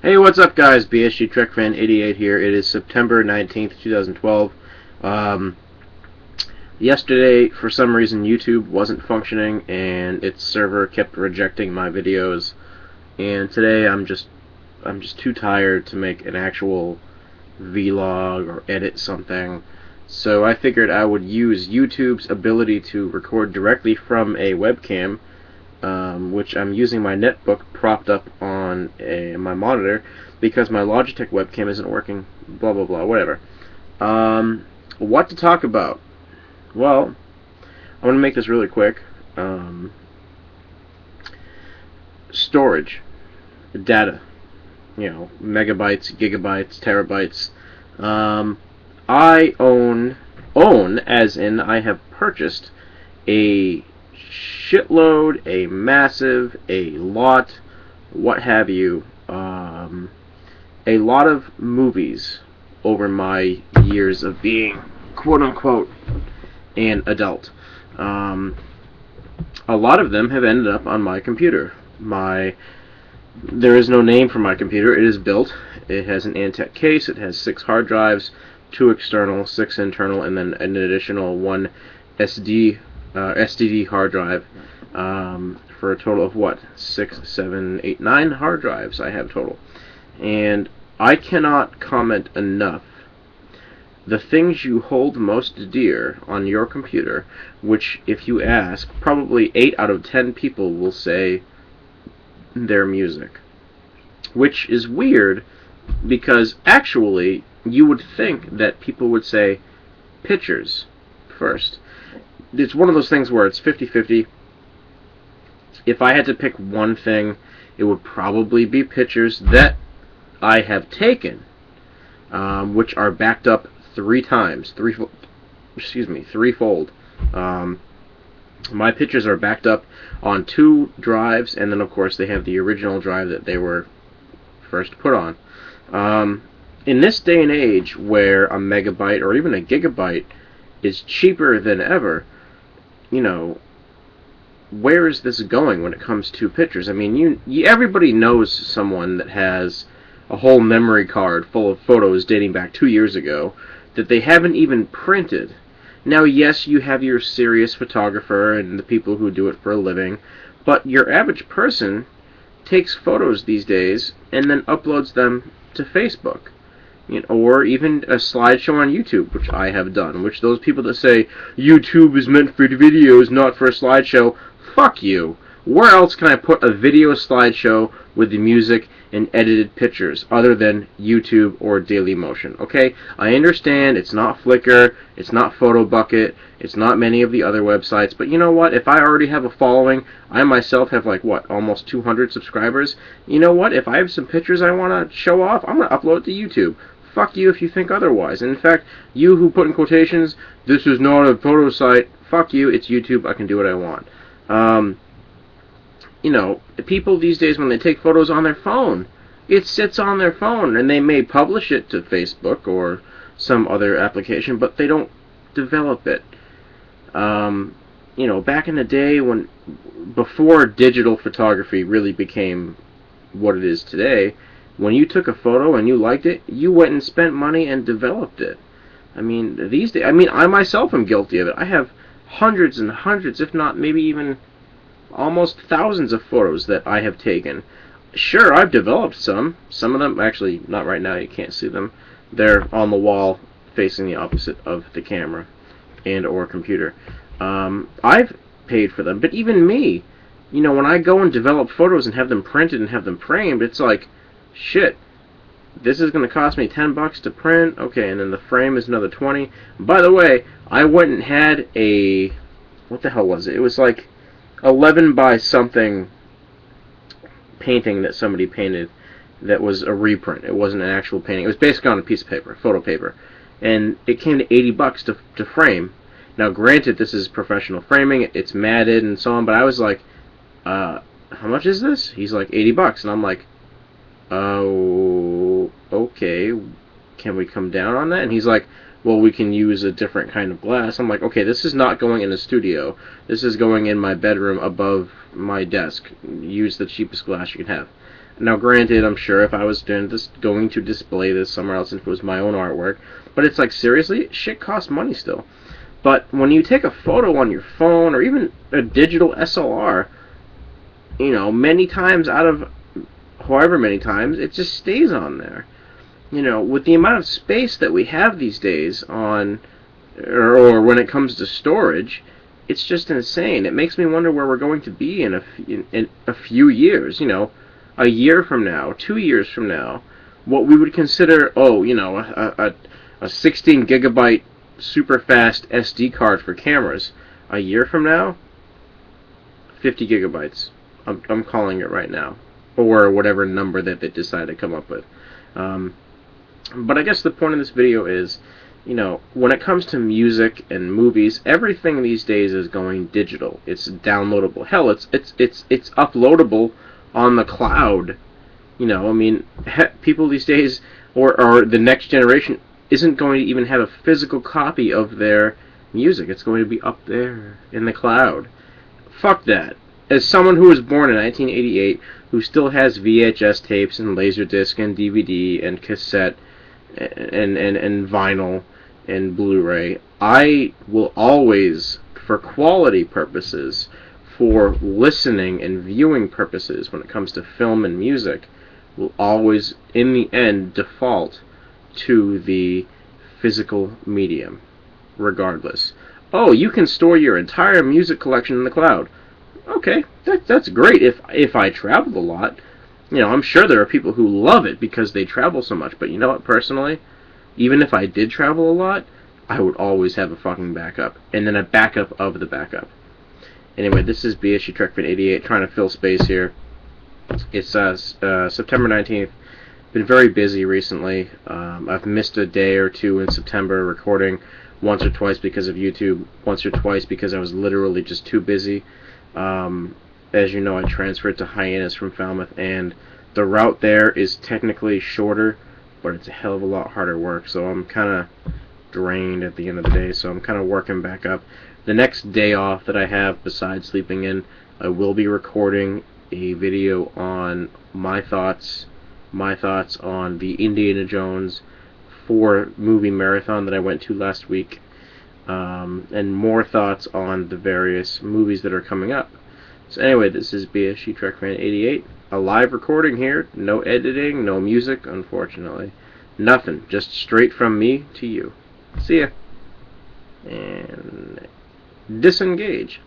Hey, what's up, guys? BSG Trek Fan 88 here. It is September 19th, 2012. Um, Yesterday, for some reason, YouTube wasn't functioning and its server kept rejecting my videos. And today, I'm just too tired to make an actual vlog or edit something. So I figured I would use YouTube's ability to record directly from a webcam, which I'm using my netbook propped up on my monitor because my Logitech webcam isn't working, blah blah blah, whatever. What to talk about? Well, I'm going to make this really quick. Storage, data, megabytes, gigabytes, terabytes. I own as in I have purchased a shitload, a massive, a lot, what have you, a lot of movies over my years of being quote unquote an adult. Um, a lot of them have ended up on my computer. There is no name for my computer. It is built. It has an Antec case. It has 6 hard drives, 2 external, 6 internal, and then an additional 1 SDD hard drive, for a total of what? 6, 7, 8, 9 hard drives I have total. And I cannot comment enough. The things you hold most dear on your computer, which if you ask, probably 8 out of 10 people will say their music. Which is weird, because actually you would think that people would say pictures first. It's one of those things where it's 50-50. If I had to pick one thing, it would probably be pictures that I have taken, which are backed up threefold. My pictures are backed up on 2 drives, and then of course they have the original drive that they were first put on. In this day and age, where a megabyte or even a gigabyte is cheaper than ever, where is this going when it comes to pictures? I mean, everybody knows someone that has a whole memory card full of photos dating back 2 years ago that they haven't even printed. Now, yes, you have your serious photographer and the people who do it for a living, but your average person takes photos these days and then uploads them to Facebook, or even a slideshow on YouTube, which I have done. Which those people that say YouTube is meant for videos, not for a slideshow, fuck you. Where else can I put a video slideshow with the music and edited pictures other than YouTube or Dailymotion? Okay, I understand it's not Flickr, it's not PhotoBucket, it's not many of the other websites, but you know what? If I already have a following, I myself have almost 200 subscribers. You know what? If I have some pictures I want to show off, I'm going to upload to YouTube. Fuck you if you think otherwise. And in fact, you who put in quotations, this is not a photo site, fuck you, it's YouTube, I can do what I want. People these days, when they take photos on their phone, it sits on their phone, and they may publish it to Facebook or some other application, but they don't develop it. Back in the day, before digital photography really became what it is today, when you took a photo and you liked it, you went and spent money and developed it. I mean, these days, I myself am guilty of it. I have hundreds and hundreds, if not maybe even almost thousands of photos that I have taken. Sure, I've developed some. Some of them, actually, not right now, you can't see them. They're on the wall facing the opposite of the camera and or computer. I've paid for them, but even me, when I go and develop photos and have them printed and have them framed, it's like, shit, this is going to cost me $10 to print, okay, and then the frame is another 20. By the way, I went and had what the hell was it? It was like 11 by something painting that somebody painted that was a reprint. It wasn't an actual painting. It was basically on a piece of paper, photo paper. And it came to $80 to frame. Now, granted, this is professional framing. It's matted and so on, but I was like, how much is this? He's like, $80. And I'm like, oh, okay. Can we come down on that? And he's like, well, we can use a different kind of glass. I'm like, okay, this is not going in a studio. This is going in my bedroom above my desk. Use the cheapest glass you can have. Now, granted, I'm sure if I was going to display this somewhere else, if it was my own artwork, but it's like, seriously, shit costs money still. But when you take a photo on your phone, or even a digital SLR, many times out of however many times, it just stays on there. With the amount of space that we have these days or when it comes to storage, it's just insane. It makes me wonder where we're going to be in a few years. A year from now, 2 years from now, what we would consider, a 16 gigabyte super fast SD card for cameras. A year from now, 50 gigabytes. I'm calling it right now, or whatever number that they decide to come up with. But I guess the point of this video is, when it comes to music and movies, everything these days is going digital. It's downloadable. Hell, it's uploadable on the cloud. People these days, or the next generation, isn't going to even have a physical copy of their music. It's going to be up there in the cloud. Fuck that. As someone who was born in 1988, who still has VHS tapes and Laserdisc and DVD and cassette and vinyl and Blu-ray, I will always, for quality purposes, for listening and viewing purposes when it comes to film and music, will always, in the end, default to the physical medium, regardless. Oh, you can store your entire music collection in the cloud. Okay, that's great if I travel a lot. I'm sure there are people who love it because they travel so much, but you know what, personally, even if I did travel a lot, I would always have a fucking backup, and then a backup of the backup. Anyway, this is BSG TrekFan88 trying to fill space here. It's September 19th. Been very busy recently. I've missed a day or two in September recording, once or twice because of YouTube, once or twice because I was literally just too busy. As you know, I transferred to Hyannis from Falmouth, and the route there is technically shorter, but it's a hell of a lot harder work, so I'm kind of drained at the end of the day, so I'm kind of working back up. The next day off that I have, besides sleeping in, I will be recording a video on my thoughts on the Indiana Jones 4 movie marathon that I went to last week, and more thoughts on the various movies that are coming up. So anyway, this is BSG TrekFan88, a live recording here, no editing, no music, unfortunately. Nothing, just straight from me to you. See ya. And disengage.